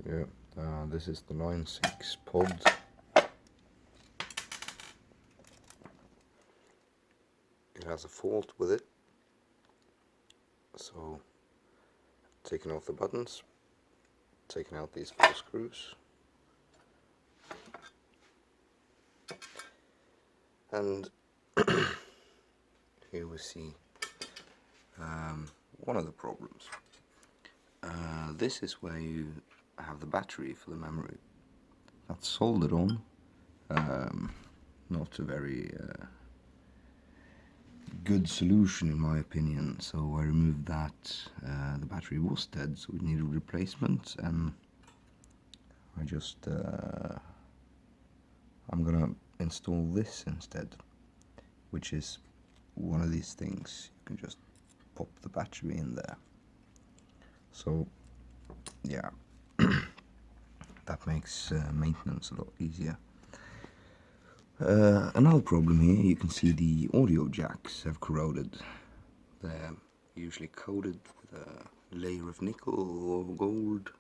Yeah, this is the Line6 Pod. It has a fault with it, so taking off the buttons, taking out these 4 screws, and here we see one of the problems. This is where you have the battery for the memory. That's soldered on. Not a very good solution in my opinion, so I removed that. The battery was dead, so we needed a replacement, and I just I'm gonna install this instead, which is one of these things. You can just pop the battery in there. So yeah, that makes maintenance a lot easier. Another problem here, you can see the audio jacks have corroded. They're usually coated with a layer of nickel or gold,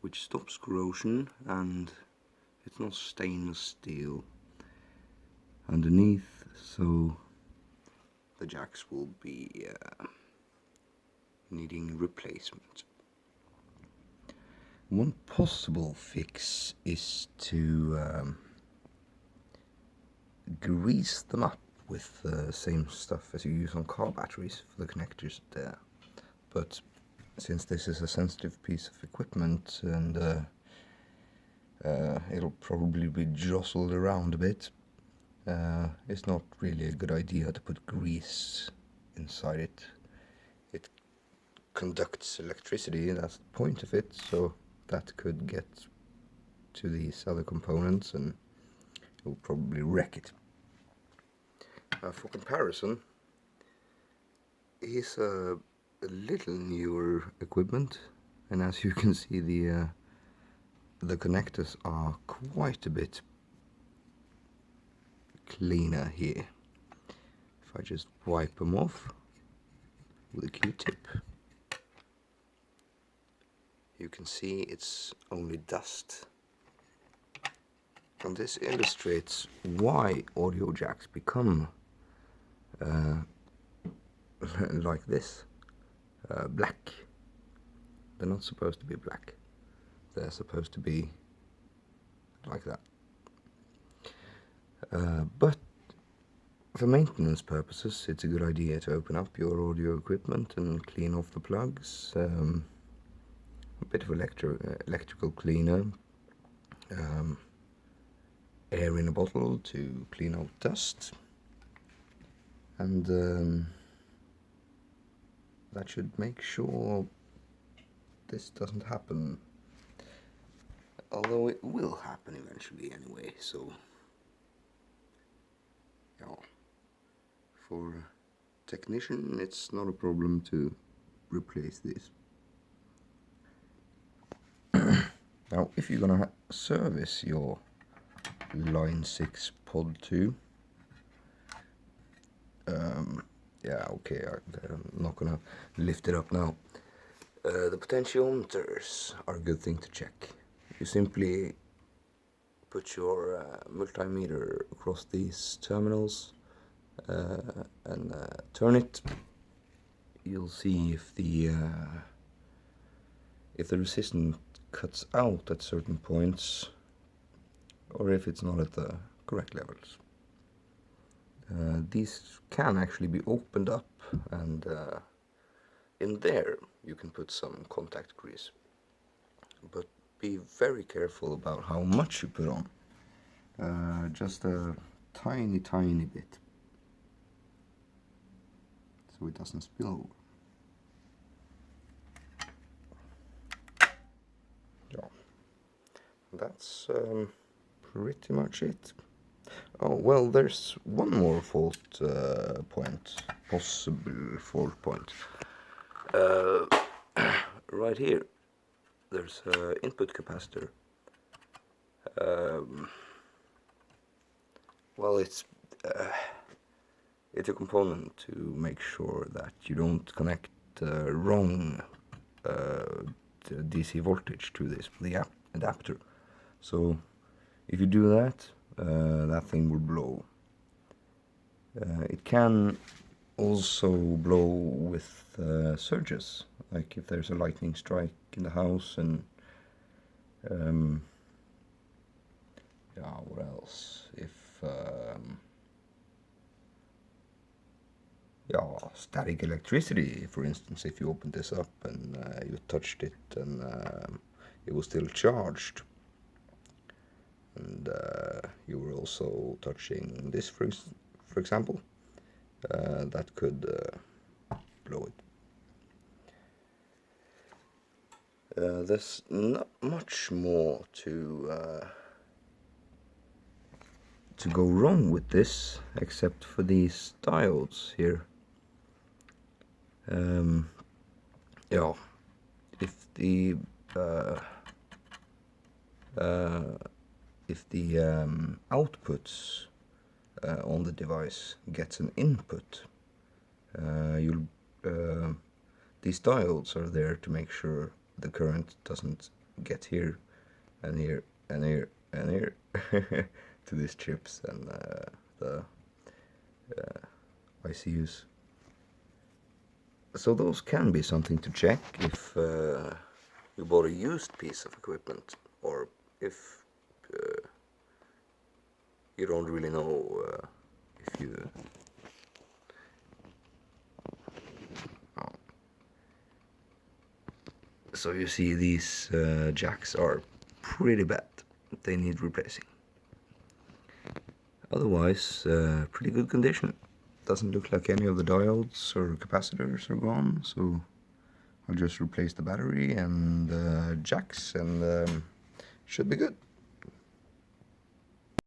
which stops corrosion, and it's not stainless steel underneath, so the jacks will be needing replacement. One possible fix is to grease them up with the same stuff as you use on car batteries for the connectors there. But since this is a sensitive piece of equipment and it'll probably be jostled around a bit, it's not really a good idea to put grease inside it. It conducts electricity, that's the point of it, so that could get to these other components and it will probably wreck it. For comparison, here's a little newer equipment, and as you can see, the connectors are quite a bit cleaner here. If I just wipe them off with a Q-tip, you can see it's only dust. And this illustrates why audio jacks become like this, black. They're not supposed to be black. They're supposed to be like that. But for maintenance purposes, it's a good idea to open up your audio equipment and clean off the plugs. A bit of electrical cleaner. Air in a bottle to clean out dust, and that should make sure this doesn't happen, although it will happen eventually anyway, so yeah, for a technician it's not a problem to replace this. Now if you're gonna service your Line6 Pod 2. Yeah, okay, I'm not gonna lift it up now. The potentiometers are a good thing to check. You simply put your multimeter across these terminals and turn it. You'll see if the resistance cuts out at certain points, or if it's not at the correct levels. These can actually be opened up, and in there you can put some contact grease. But be very careful about how much you put on. Just a tiny bit, so it doesn't spill over. Yeah. That's pretty much it. Oh, well, there's one more fault point, possible fault point. Right here, there's an input capacitor. Well, it's a component to make sure that you don't connect the wrong DC voltage to this adapter. So if you do that, that thing will blow. It can also blow with surges, like if there's a lightning strike in the house, and yeah, what else? If yeah, static electricity, for instance, if you open this up and you touched it and it was still charged, and you were also touching this, for example, that could blow it. There's not much more to go wrong with this, except for these diodes here. Yeah, if the outputs on the device gets an input, these diodes are there to make sure the current doesn't get here and here and here and here to these chips and the ICUs. So those can be something to check if you bought a used piece of equipment, or if you don't really know if you... So you see, these jacks are pretty bad. They need replacing. Otherwise, pretty good condition. Doesn't look like any of the diodes or capacitors are gone, so I'll just replace the battery and the jacks, and should be good.